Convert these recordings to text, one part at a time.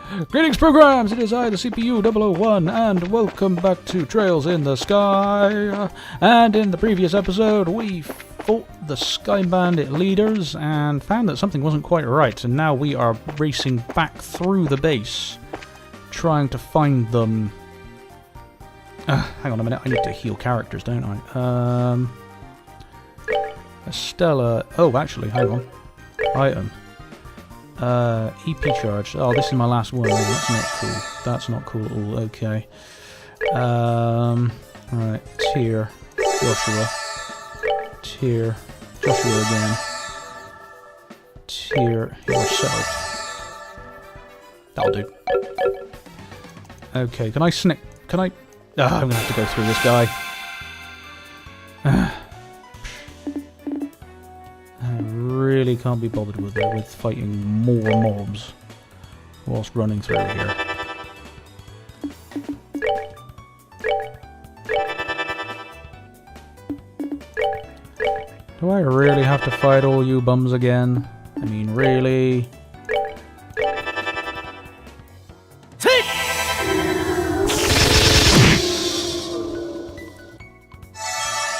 Greetings, programs! It is I, the CPU 001, and welcome back to Trails in the Sky. And in the previous episode, we fought the Sky Bandit leaders and found that something wasn't quite right, and now we are racing back through the base, trying to find them. Hang on a minute, I need to heal characters, don't I? Estella. Oh, actually, hang on. Item. EP charge. Oh, this is my last one. Oh, that's not cool. That's not cool at all. Okay. Right. Tier. Joshua. Tier. Joshua again. Tier yourself. That'll do. Okay. Can I snick? Can I? I'm gonna have to go through this guy. Really can't be bothered with fighting more mobs whilst running through here. Do I really have to fight all you bums again? I mean, really?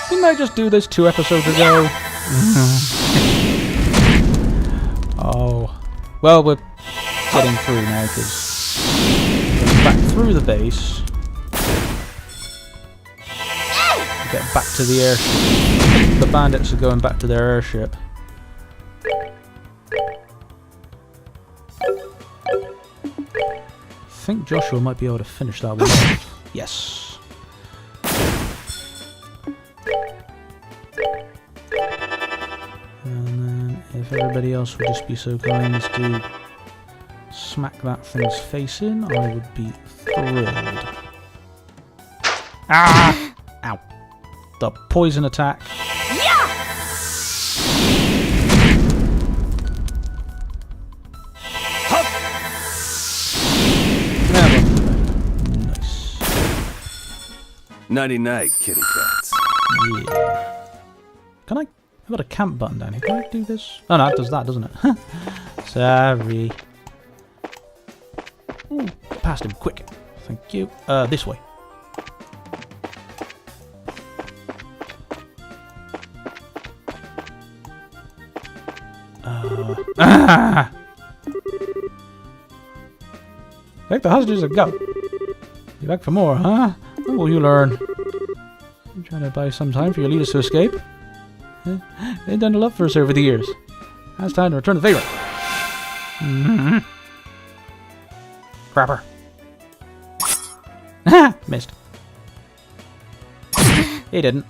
Didn't I just do this 2 episodes ago? Oh, well, we're getting through now because we're back through the base. Get back to the airship. The bandits are going back to their airship. I think Joshua might be able to finish that one off. Yes. If everybody else would just be so kind as to smack that thing's face in, I would be thrilled. Ah! Ow. The poison attack. Yeah! Nice. Nighty night, kitty cats. Yeah. Can I? I've got a camp button down here. Can I do this? Oh no, it does that, doesn't it? Sorry. Ooh, past him, quick. Thank you. This way. Take the hostages and go. You back for more, huh? What will you learn? I'm trying to buy some time for your leaders to escape. They've done a lot for us over the years. Now it's time to return the favor. Crapper. Missed. He didn't.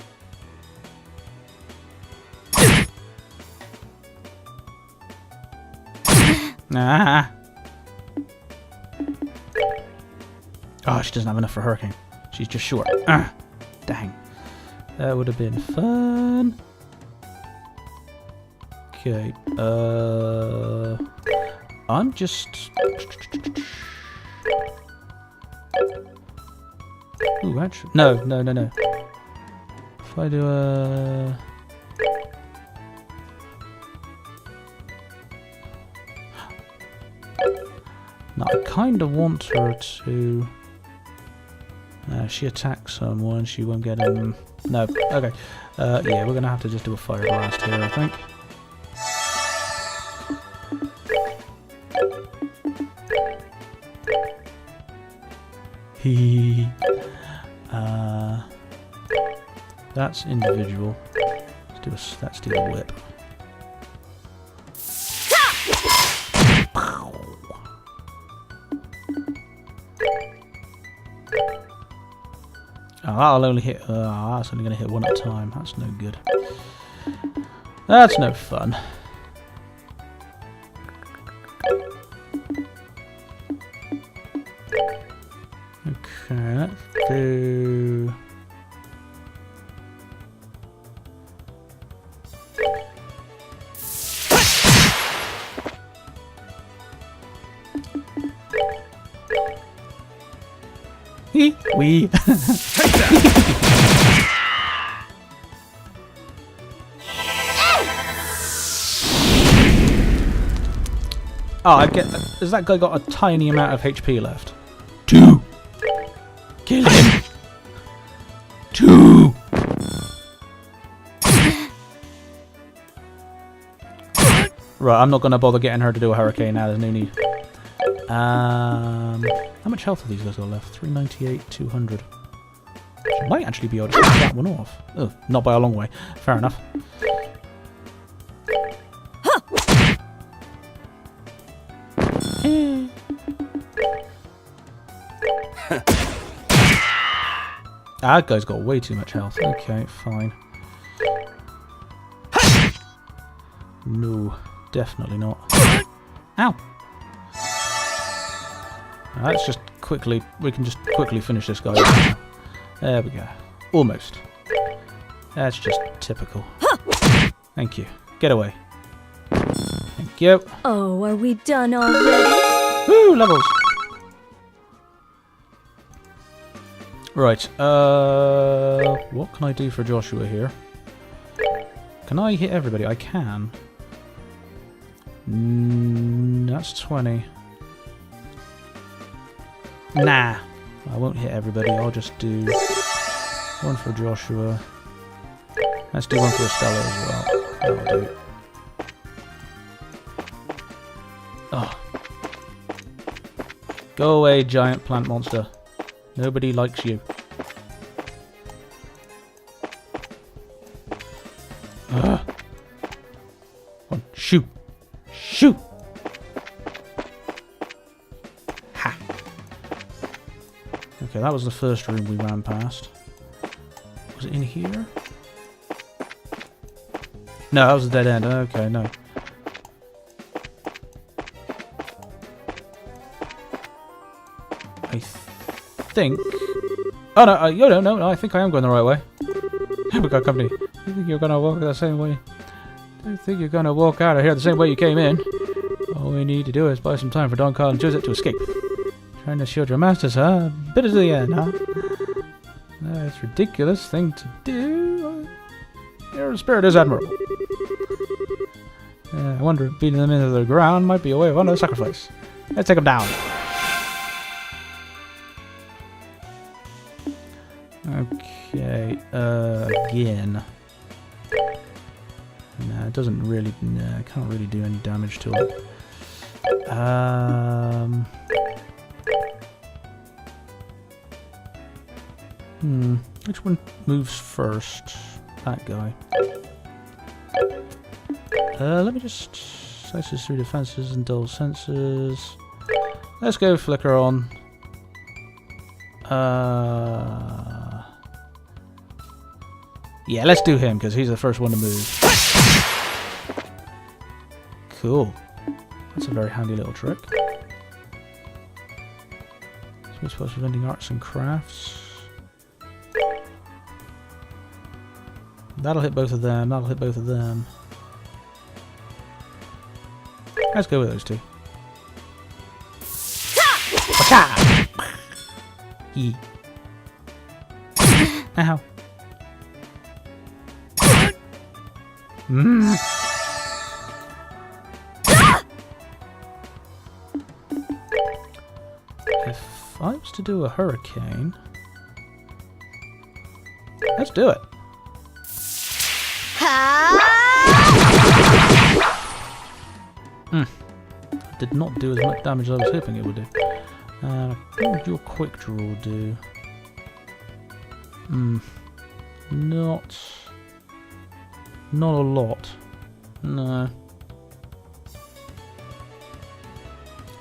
Oh, she doesn't have enough for Hurricane. She's just short. Dang. That would have been fun. Okay, I'm just... Ooh, actually... No. If I do a... No, I kind of want her to... she attacks someone, she won't get him... No, okay. Yeah, we're gonna have to just do a fire blast here, I think. That's individual. Let's do a whip. Oh, that'll only hit. That's only going to hit one at a time. That's no good. That's no fun. Okay, let's do... Wee. Oh, I get. Has that guy got a tiny amount of HP left? 2. Kill him. 2. Right, I'm not going to bother getting her to do a hurricane now. There's no need. How much health have these guys got left? 398, 200. She might actually be able to finish that one off. Oh, not by a long way. Fair enough. That guy's got way too much health. Okay, fine. No, definitely not. Ow! Let's just quickly... We can just quickly finish this guy off. There we go. Almost. That's just typical. Thank you. Get away. Thank you. Oh, are we done already? Woo! Levels! Right, what can I do for Joshua here? Can I hit everybody? I can. That's 20. Nah, I won't hit everybody. I'll just do one for Joshua. Let's do one for Estella as well. That'll do. Oh. Go away, giant plant monster. Nobody likes you. One, shoot! Shoot! Ha! Okay, that was the first room we ran past. Was it in here? No, that was a dead end. Okay, no. I think... Oh no, no, I think I am going the right way. We got company. I think you're gonna walk the same way. I think you're gonna walk out of here the same way you came in. All we need to do is buy some time for Don Carl and Joseph to escape. Trying to shield your masters, huh? Bitter to the end, huh? That's a ridiculous thing to do. Your spirit is admirable. I wonder if beating them into the ground might be a way of honor sacrifice. Let's take them down. Okay, again. Nah, it doesn't really... Nah, I can't really do any damage to it. Which one moves first? That guy. Let me just... Slices through defenses and dull senses. Let's go flicker on. Yeah, let's do him, because he's the first one to move. Cool. That's a very handy little trick. Sweet spots for vending arts and crafts. That'll hit both of them, that'll hit both of them. Let's go with those two. Yee. Ow. If I was to do a hurricane... Let's do it. Did not do as much damage as I was hoping it would do. What would your quick draw do? Not a lot. No.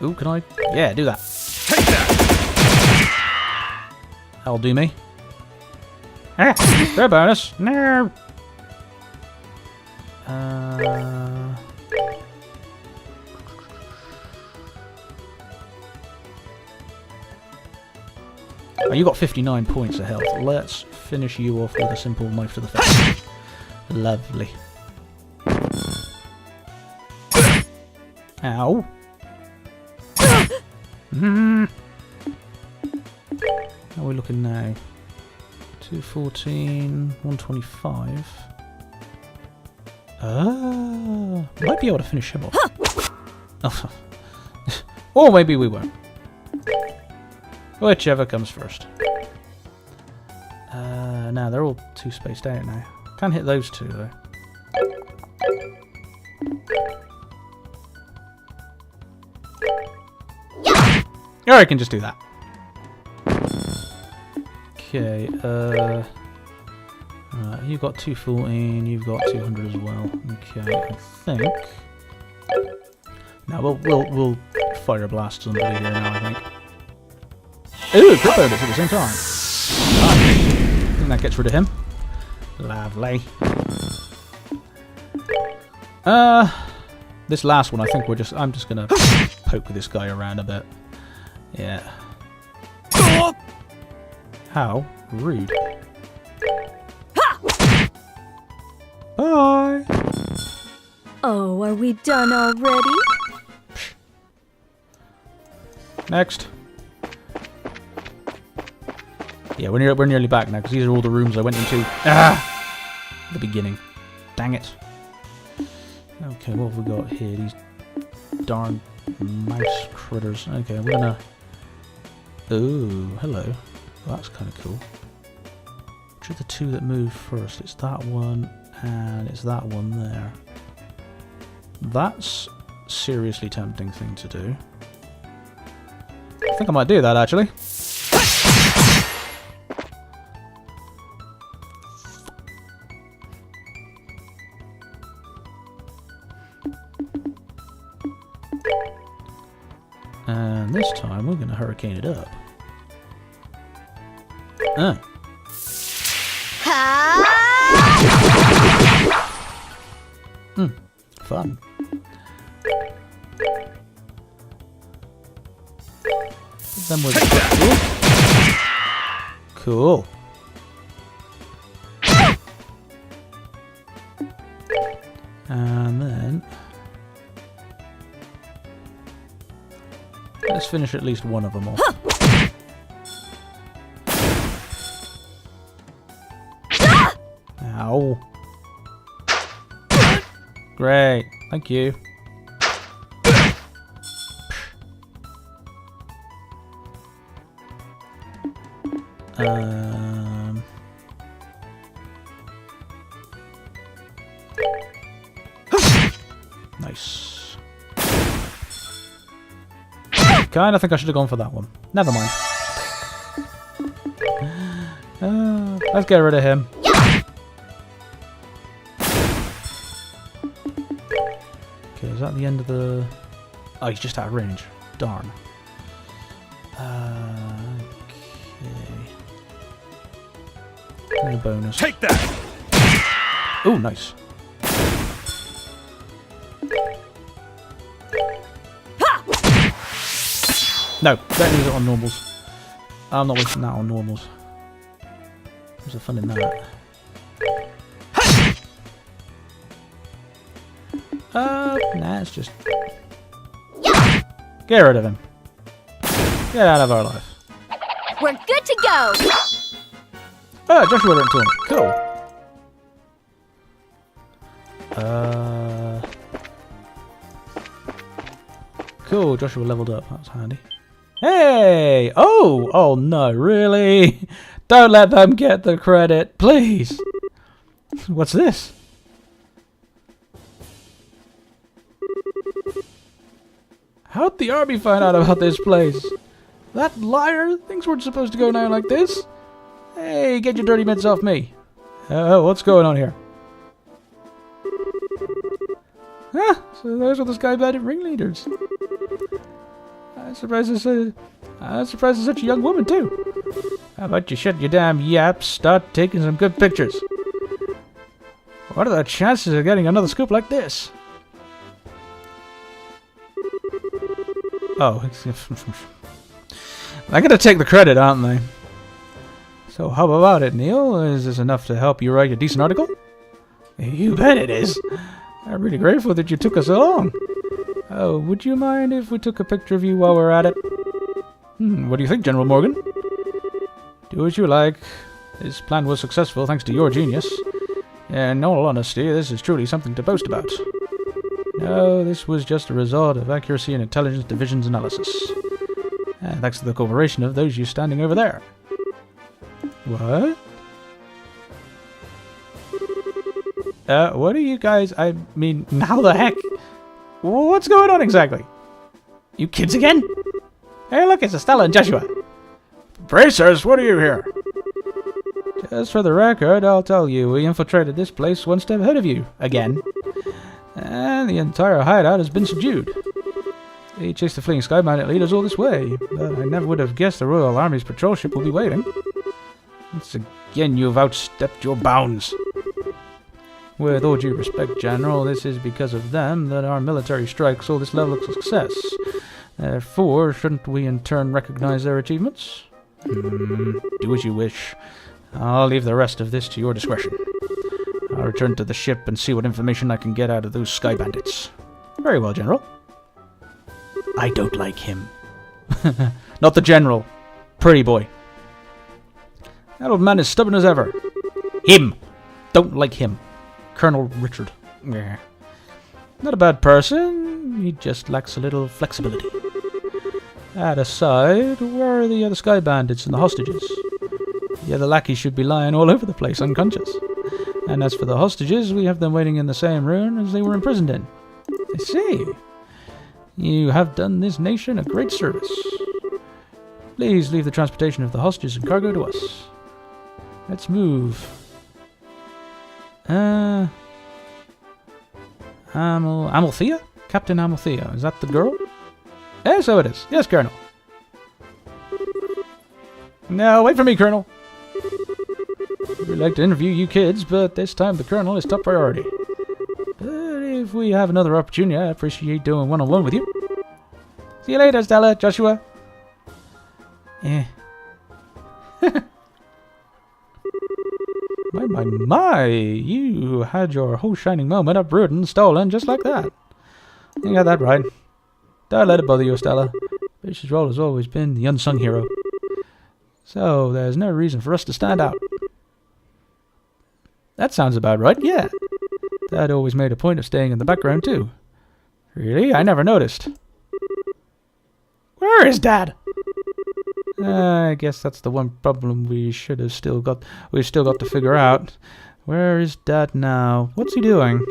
Ooh, can I? Yeah, do that. Take that. That'll do me. Ah, throw bonus. No. Oh, you got 59 points of health. Let's finish you off with a simple knife to the face. Lovely. Ow. How are we looking now? 214, 125. Might be able to finish him off. Oh, Or maybe we won't. Whichever comes first. Now they're all too spaced out now. Can't hit those two though. Or I can just do that. Okay, you've got 214, you've got 200 as well. Okay, I think. Now we'll fire blast somebody here now, I think. Ooh, good bonus at the same time. Nice. I think that gets rid of him. Lovely. This last one, I think I'm just gonna poke this guy around a bit. Yeah. How rude. Bye. Oh, are we done already? Next. Yeah, we're nearly back now because these are all the rooms I went into. Ah, the beginning. Dang it. Okay, what have we got here? These darn mouse critters. Okay, we're gonna. Ooh, hello. Well, that's kind of cool. Which are the two that move first? It's that one and it's that one there. That's seriously tempting thing to do. I think I might do that actually. And this time we're going to hurricane it up. Fun. Then we're cool. And then let's finish at least one of them off. Ow. Great. Thank you. Nice. Kinda think I should have gone for that one. Never mind. Let's get rid of him. Okay, is that the end of the... Oh, he's just out of range. Darn. Okay. A bonus. Take that! Oh, nice. No, don't use it on normals. I'm not wasting that on normals. What's the fun in that? Nah, it's just... Get rid of him. Get out of our life. We're good to go! Oh, Joshua didn't kill him. Cool. Cool, Joshua leveled up. That's handy. Hey! Oh! Oh no, really? Don't let them get the credit, please! What's this? How'd the army find out about this place? That liar! Things weren't supposed to go down like this! Hey, get your dirty mitts off me! What's going on here? Ah, so those are the Sky Bandit ringleaders. I'm surprised there's such a young woman too. How about you shut your damn yaps, start taking some good pictures? What are the chances of getting another scoop like this? Oh, they're gonna take the credit, aren't they? So how about it, Neil? Is this enough to help you write a decent article? You bet it is. I'm really grateful that you took us along. Oh, would you mind if we took a picture of you while we're at it? What do you think, General Morgan? Do as you like. This plan was successful thanks to your genius. In all honesty, this is truly something to boast about. No, this was just a result of Accuracy and Intelligence Division's analysis. And thanks to the cooperation of those you standing over there. What? What are you guys... I mean, how the heck? What's going on exactly? You kids again? Hey, look, it's Estella and Joshua. Bracers, what are you here? Just for the record, I'll tell you, we infiltrated this place one step ahead of you. Again. And the entire hideout has been subdued. They chased the fleeing Sky Bandit leaders all this way, but I never would have guessed the Royal Army's patrol ship will be waiting. Once again, you've outstepped your bounds. With all due respect, General, this is because of them that our military strike saw this level of success. Therefore, shouldn't we in turn recognize their achievements? Do as you wish. I'll leave the rest of this to your discretion. I'll return to the ship and see what information I can get out of those Sky Bandits. Very well, General. I don't like him. Not the General. Pretty boy. That old man is stubborn as ever. Him! Don't like him. Colonel Richard. Yeah. Not a bad person. He just lacks a little flexibility. That aside, where are the other Sky Bandits and the hostages? The other lackeys should be lying all over the place, unconscious. And as for the hostages, we have them waiting in the same room as they were imprisoned in. I see. You have done this nation a great service. Please leave the transportation of the hostages and cargo to us. Let's move. Amalthea? Captain Amalthea. Is that the girl? Yes, so it is. Yes, Colonel. No, wait for me, Colonel. We'd like to interview you kids, but this time the Colonel is top priority. But if we have another opportunity, I appreciate doing one-on-one with you. See you later, Stella, Joshua. My, you had your whole shining moment uprooted and stolen just like that. You got that right. Don't let it bother you, Stella. Bishop's role has always been the unsung hero. So, there's no reason for us to stand out. That sounds about right, yeah. Dad always made a point of staying in the background, too. Really? I never noticed. Where is Dad? I guess that's the one problem we've still got to figure out. Where is Dad now? What's he doing?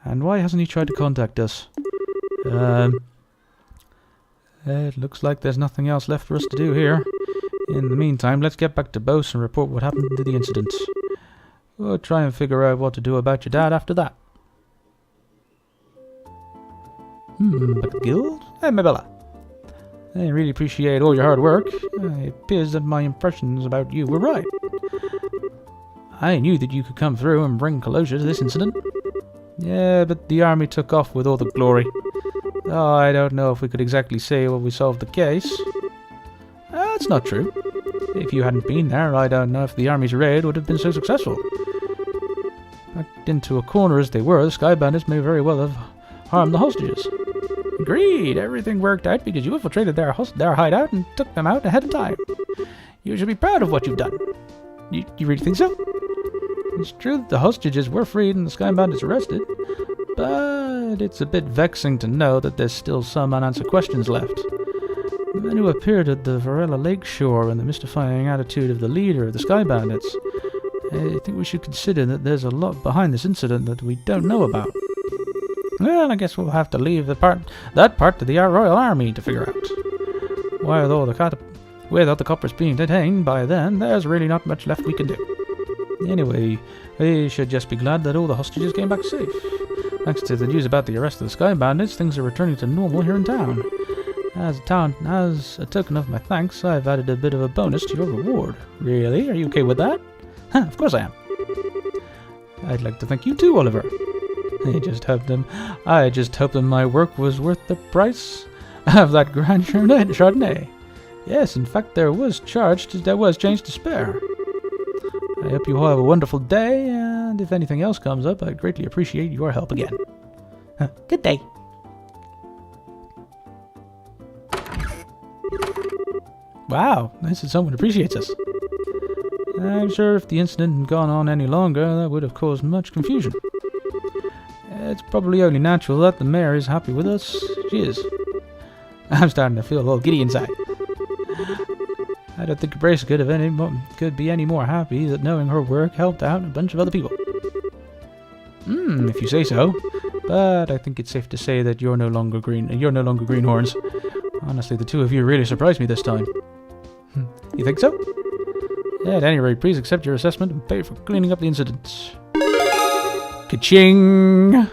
And why hasn't he tried to contact us? It looks like there's nothing else left for us to do here. In the meantime, let's get back to Bose and report what happened to the incident. We'll try and figure out what to do about your dad after that. Back at the guild? Hey, Mabella. I really appreciate all your hard work. It appears that my impressions about you were right. I knew that you could come through and bring closure to this incident. Yeah, but the army took off with all the glory. Oh, I don't know if we could exactly say well, we solved the case. That's not true. If you hadn't been there, I don't know if the army's raid would have been so successful. Backed into a corner as they were, the Sky Bandits may very well have harmed the hostages. Agreed, everything worked out because you infiltrated their hideout and took them out ahead of time. You should be proud of what you've done. You really think so? It's true that the hostages were freed and the Sky Bandits arrested, but it's a bit vexing to know that there's still some unanswered questions left. The men who appeared at the Varela Lake shore and the mystifying attitude of the leader of the Sky Bandits. I think we should consider that there's a lot behind this incident that we don't know about. Well, I guess we'll have to leave that part to the Royal Army to figure out. With all the coppers being detained by then, there's really not much left we can do. Anyway, we should just be glad that all the hostages came back safe. Thanks to the news about the arrest of the Sky Bandits, things are returning to normal here in town. As a token of my thanks, I've added a bit of a bonus to your reward. Really? Are you okay with that? Of course I am. I'd like to thank you too, Oliver. I just hope that my work was worth the price of that grand Chardonnay. Yes, in fact, there was change to spare. I hope you all have a wonderful day, and if anything else comes up, I'd greatly appreciate your help again. Good day. Wow, nice that someone appreciates us. I'm sure if the incident had gone on any longer, that would have caused much confusion. It's probably only natural that the mayor is happy with us. She is. I'm starting to feel a little giddy inside. I don't think Bracer could be any more happy that knowing her work helped out a bunch of other people. If you say so. But I think it's safe to say that you're no longer greenhorns. Honestly, the two of you really surprised me this time. You think so? At any rate, please accept your assessment and pay for cleaning up the incident. Ka-ching!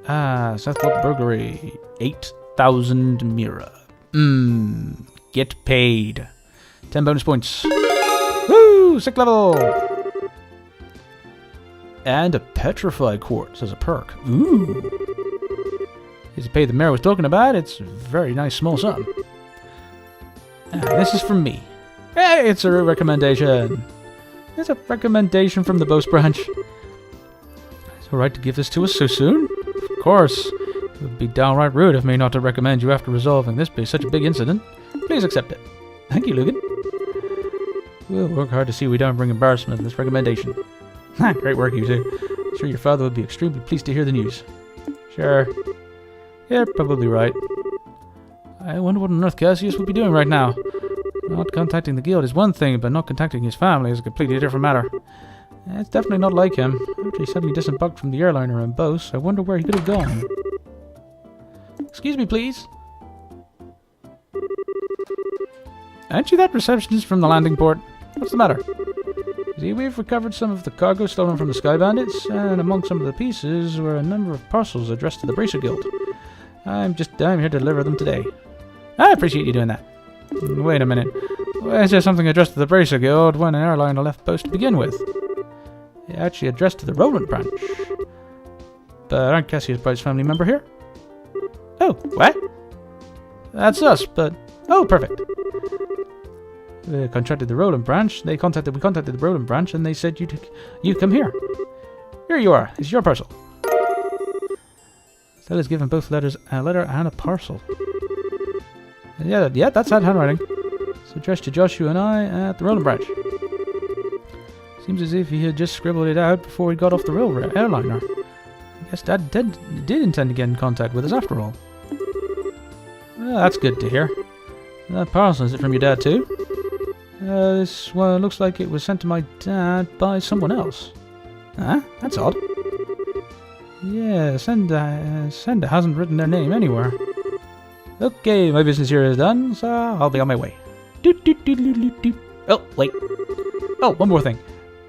Southport Burglary. 8,000 Mira. Get paid. 10 bonus points. Woo! Sick level! And a petrified quartz as a perk. Ooh! Is the pay the mayor was talking about? It's a very nice small sum. This is from me. Hey, it's a recommendation. It's a recommendation from the Boast branch. It's alright to give this to us so soon? Of course. It would be downright rude of me not to recommend you after resolving this be such a big incident. Please accept it. Thank you, Lugan. We'll work hard to see we don't bring embarrassment in this recommendation. Great work, you two. I'm sure your father would be extremely pleased to hear the news. Sure. You're probably right. I wonder what on earth Cassius would be doing right now. Not contacting the guild is one thing, but not contacting his family is a completely different matter. It's definitely not like him. After he suddenly disembarked from the airliner in Bose, I wonder where he could have gone. Excuse me, please. Aren't you that receptionist from the landing port? What's the matter? See, we've recovered some of the cargo stolen from the Sky Bandits, and among some of the pieces were a number of parcels addressed to the Bracer Guild. I'm here to deliver them today. I appreciate you doing that. Wait a minute. Why is there something addressed to the Bracer Guild when an airliner left Bose to begin with? It actually addressed to the Roland branch. But aren't Cassius Bright's family member here? Oh, what? That's us, but... Oh, perfect. We contacted the Roland branch. We contacted the Roland branch, and they said you come here. Here you are. It's your parcel. Stella's given both letters a letter and a parcel. Yeah, that's that handwriting. It's addressed to Joshua and I at the Roland branch. Seems as if he had just scribbled it out before he got off the airliner. I guess Dad did intend to get in contact with us after all. Well, that's good to hear. That parcel, is it from your dad too? This one looks like it was sent to my dad by someone else. Huh? That's odd. Yeah, sender hasn't written their name anywhere. Okay, my business here is done, so I'll be on my way. Oh, wait. Oh, one more thing.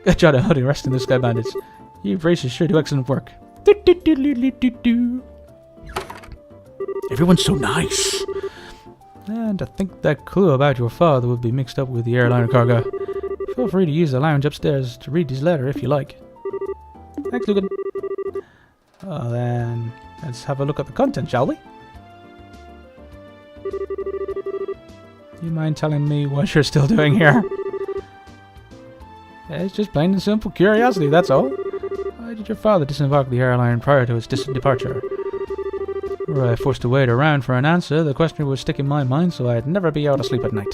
Good job of arresting the Sky Bandits. You Bracers sure do excellent work. Everyone's so nice. And I think that clue about your father would be mixed up with the airliner cargo. Feel free to use the lounge upstairs to read his letter if you like. Thanks, Lugan. Well then, let's have a look at the content, shall we? Do you mind telling me what you're still doing here? It's just plain and simple curiosity, that's all. Why did your father disembark the airline prior to its departure? Were I forced to wait around for an answer, the question would stick in my mind so I'd never be able to sleep at night.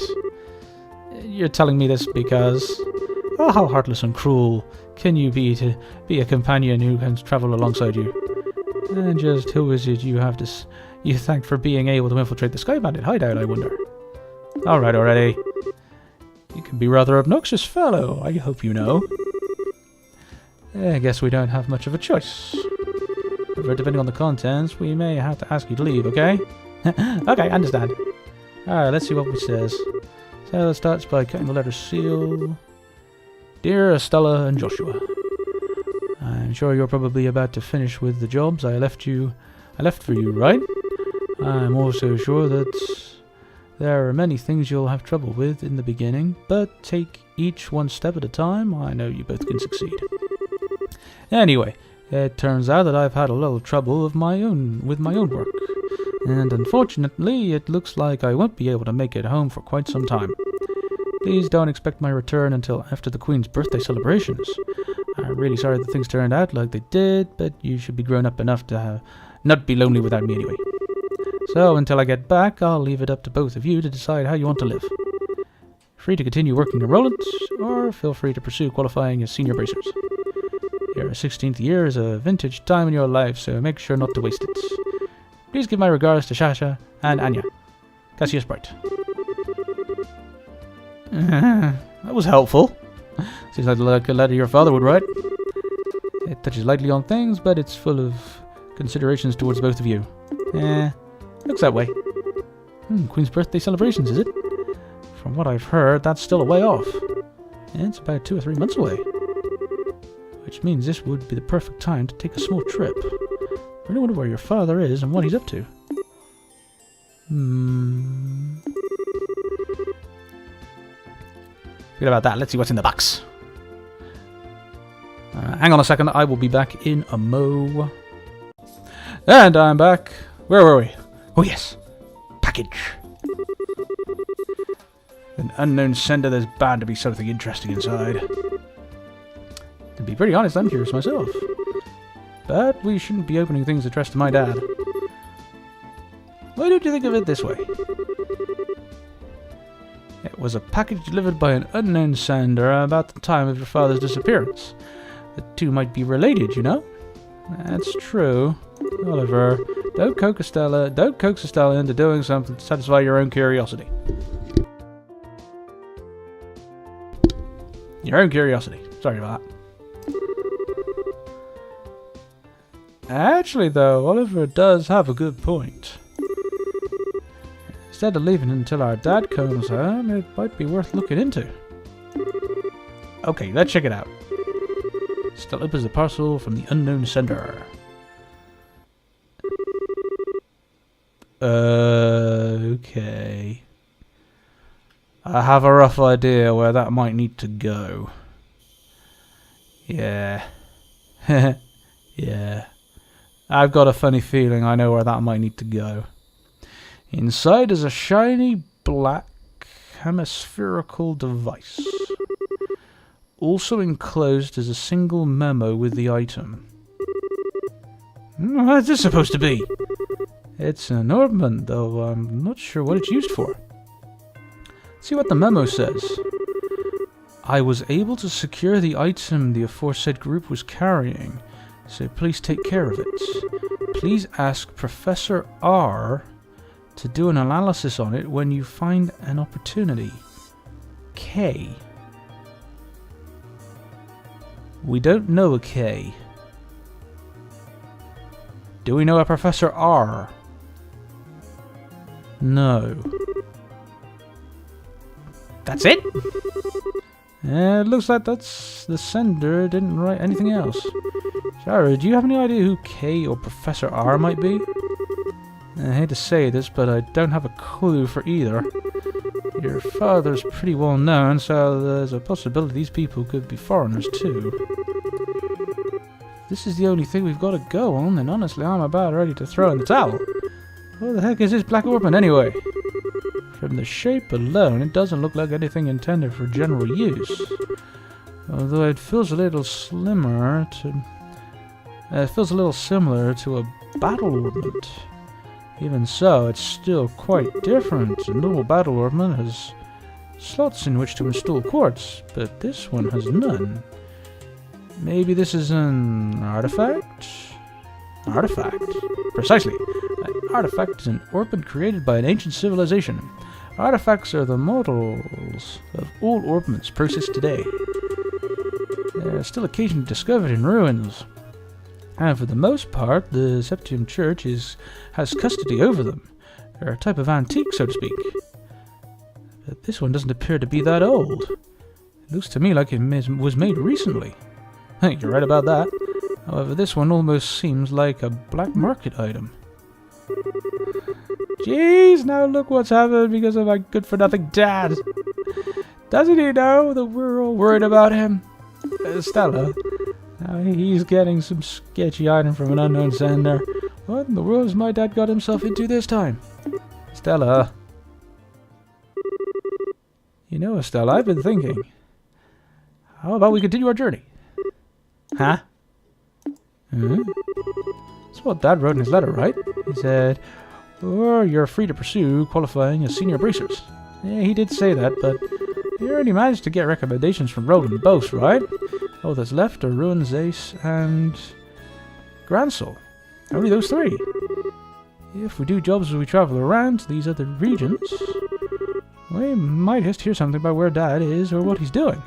You're telling me this because... Oh, how heartless and cruel can you be to be a companion who can travel alongside you? And just who is it you thank for being able to infiltrate the Sky Bandit hideout, I wonder? Alright already. You can be a rather obnoxious fellow, I hope you know. I guess we don't have much of a choice. However, depending on the contents, we may have to ask you to leave, okay? Okay, understand. Alright, let's see what it says. So it starts by cutting the letter seal. Dear Estella and Joshua, I'm sure you're probably about to finish with the jobs I left for you, right? I'm also sure that there are many things you'll have trouble with in the beginning, but take each one step at a time. I know you both can succeed. Anyway, it turns out that I've had a little trouble with my own work, and unfortunately, it looks like I won't be able to make it home for quite some time. Please don't expect my return until after the Queen's birthday celebrations. I'm really sorry that things turned out like they did, but you should be grown up enough to not be lonely without me anyway. So until I get back, I'll leave it up to both of you to decide how you want to live. Free to continue working in Roland, or feel free to pursue qualifying as senior bracers. Your Your 16th year is a vintage time in your life, so make sure not to waste it. Please give my regards to Shasha and Anya. Cassius Bright. That was helpful. Seems like a letter your father would write. It touches lightly on things, but it's full of considerations towards both of you. Looks that way. Queen's birthday celebrations, is it? From what I've heard, that's still a way off. It's about 2 or 3 months away. Which means this would be the perfect time to take a small trip. I really wonder where your father is and what he's up to. Forget about that. Let's see what's in the box. Hang on a second. I will be back in a mo. And I'm back. Where were we? Oh, yes. Package. An unknown sender. There's bound to be something interesting inside. To be pretty honest, I'm curious myself. But we shouldn't be opening things addressed to my dad. Why don't you think of it this way? It was a package delivered by an unknown sender about the time of your father's disappearance. The two might be related, you know? That's true. Oliver, don't coax Estella into doing something to satisfy your own curiosity. Your own curiosity. Sorry about that. Actually, though, Oliver does have a good point. Instead of leaving it until our dad comes home, it might be worth looking into. Okay, let's check it out. Still opens the parcel from the unknown sender. Okay. I have a rough idea where that might need to go. Yeah. Yeah. I've got a funny feeling I know where that might need to go. Inside is a shiny black hemispherical device. Also enclosed is a single memo with the item. What's this supposed to be? It's an ornament, though I'm not sure what it's used for. See what the memo says. I was able to secure the item the aforesaid group was carrying, so please take care of it. Please ask Professor R to do an analysis on it when you find an opportunity. K. We don't know a K. Do we know a Professor R? No. That's it? It looks like that's the sender didn't write anything else. Shara, do you have any idea who K or Professor R might be? I hate to say this, but I don't have a clue for either. Your father's pretty well known, so there's a possibility these people could be foreigners too. If this is the only thing we've got to go on, then honestly I'm about ready to throw in the towel. What the heck is this black orpiment anyway? From the shape alone, it doesn't look like anything intended for general use. Although it feels a little similar to a battle ornament. Even so, it's still quite different. A normal battle ornament has slots in which to install quartz, but this one has none. Maybe this is an artifact? Artifact? Precisely. An artifact is an ornament created by an ancient civilization. Artifacts are the models of all ornaments processed today. They are still occasionally discovered in ruins. And for the most part, the Septium Church has custody over them. They're a type of antique, so to speak. But this one doesn't appear to be that old. It looks to me like it was made recently. You're right about that. However, this one almost seems like a black market item. Jeez, now look what's happened because of my good-for-nothing dad. Doesn't he know that we're all worried about him? Stella, now he's getting some sketchy item from an unknown sender. What in the world has my dad got himself into this time? Stella. You know, Stella, I've been thinking. How about we continue our journey? Huh? That's what Dad wrote in his letter, right? He said, or you're free to pursue qualifying as senior bracers. Yeah, he did say that, but he already managed to get recommendations from Roland Bose, right? All that's left are Ruins, Ace, and Gransel. Only those three. If we do jobs as we travel around these other regions, we might just hear something about where Dad is or what he's doing.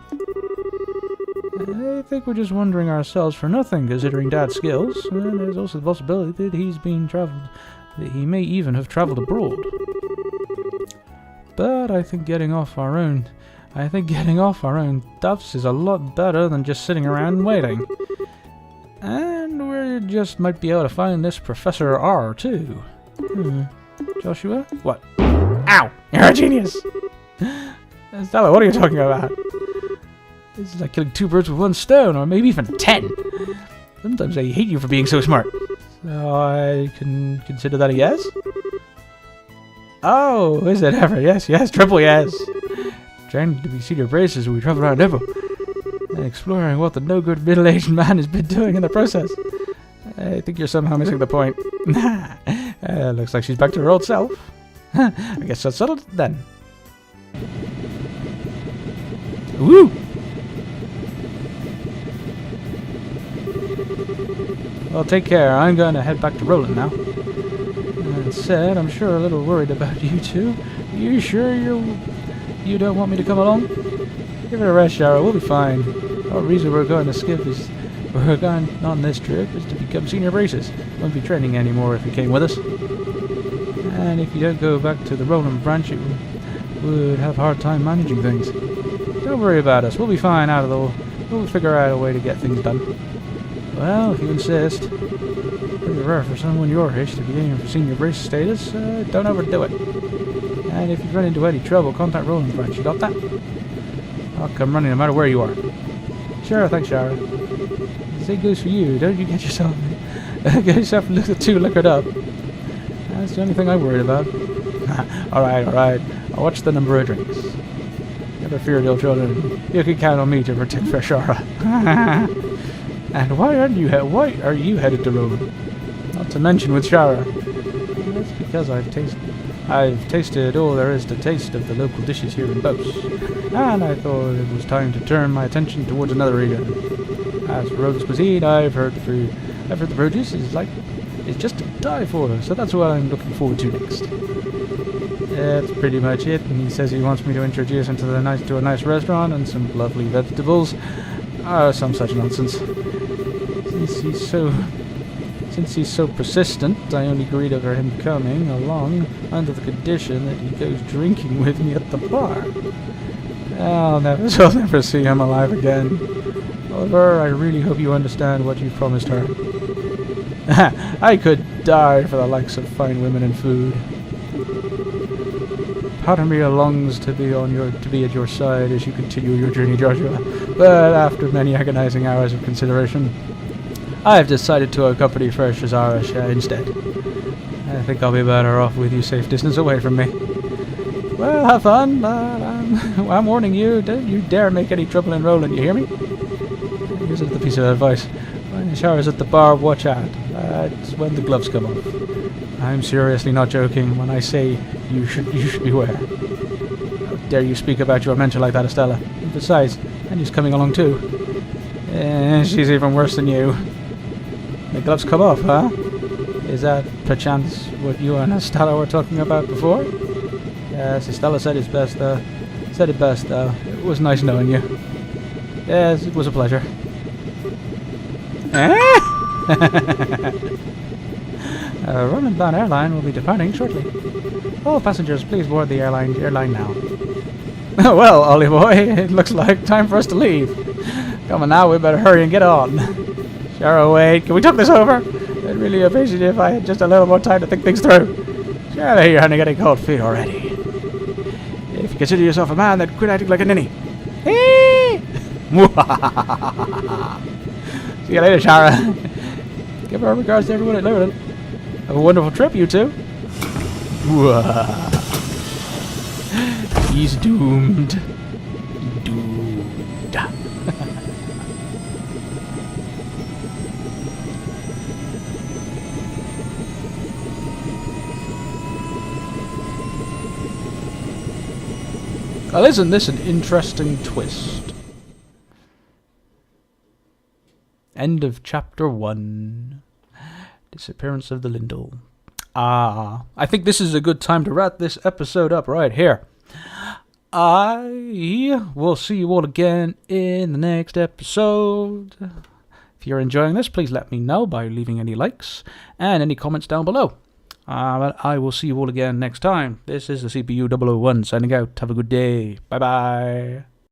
I think we're just wondering ourselves for nothing, considering Dad's skills. And there's also the possibility that he may even have traveled abroad. But I think getting off our own duffs is a lot better than just sitting around and waiting. And we just might be able to find this Professor R too. Joshua? What? Ow! You're a genius! Stella, what are you talking about? This is like killing 2 birds with 1 stone, or maybe even 10. Sometimes I hate you for being so smart. So I can consider that a yes? Oh, is it ever? Yes, triple yes. Trying to be senior braces when we travel around Evo. And exploring what the no-good middle-aged man has been doing in the process. I think you're somehow missing the point. Looks like she's back to her old self. I guess that's settled then. Woo! Well, take care. I'm going to head back to Roland now. That said, I'm sure a little worried about you two. You sure you don't want me to come along? Give it a rest, Shara. We'll be fine. The reason we're going on this trip is to become senior braces. Won't be training anymore if you came with us. And if you don't go back to the Roland branch, you would have a hard time managing things. Don't worry about us. We'll be fine we'll figure out a way to get things done. Well, if you insist. Pretty rare for someone your age to be aiming for senior brace status. Don't overdo it. And if you run into any trouble, contact Roland branch. You got that? I'll come running no matter where you are. Sure, thanks, Shara. The same goes for you. Don't you get yourself too liquored up. That's the only thing I'm worried about. Alright. I'll watch the number of drinks. Never fear, little children. You can count on me to protect Fair Shara. And why are you headed to Roland? Not to mention with Shara. That's because I've tasted all there is to taste of the local dishes here in Bos, and I thought it was time to turn my attention towards another region. As for Roland's cuisine, I've heard the produce is just to die for, so that's what I'm looking forward to next. That's pretty much it, and he says he wants me to introduce him to a nice restaurant and some lovely vegetables. Some such nonsense. Since he's so persistent, I only agreed over him coming along under the condition that he goes drinking with me at the bar. I'll never see him alive again. However, I really hope you understand what you promised her. I could die for the likes of fine women and food. Part of me longs to be at your side as you continue your journey, Joshua. But after many agonizing hours of consideration, I have decided to accompany Fair Shara instead. I think I'll be better off with you safe distance away from me. Well, have fun, but I'm warning you, don't you dare make any trouble in Roland, you hear me? Here's the piece of advice. When Shara's at the bar, watch out. That's when the gloves come off. I'm seriously not joking when I say you should beware. How dare you speak about your mentor like that, Estella? And besides, Annie's coming along too. She's even worse than you. The gloves come off, huh? Is that perchance what you and Estella were talking about before? Yes, Estella said it best, though. It was nice knowing you. Yes, it was a pleasure. Roland Bound Airline will be departing shortly. All passengers, please board the airline now. Well, Ollie boy, it looks like time for us to leave. Come on now, we better hurry and get on. Shara, wait, can we talk this over? I'd really appreciate it if I had just a little more time to think things through. Shara, you're getting cold feet already. If you consider yourself a man, then quit acting like a ninny. See you later, Shara. Give our regards to everyone at Roland. Have a wonderful trip, you two. He's doomed. Well, isn't this an interesting twist? End of chapter 1. Disappearance of the Lindell. I think this is a good time to wrap this episode up right here. I will see you all again in the next episode. If you're enjoying this, please let me know by leaving any likes and any comments down below. But I will see you all again next time. This is the CPU 001 signing out. Have a good day. Bye bye.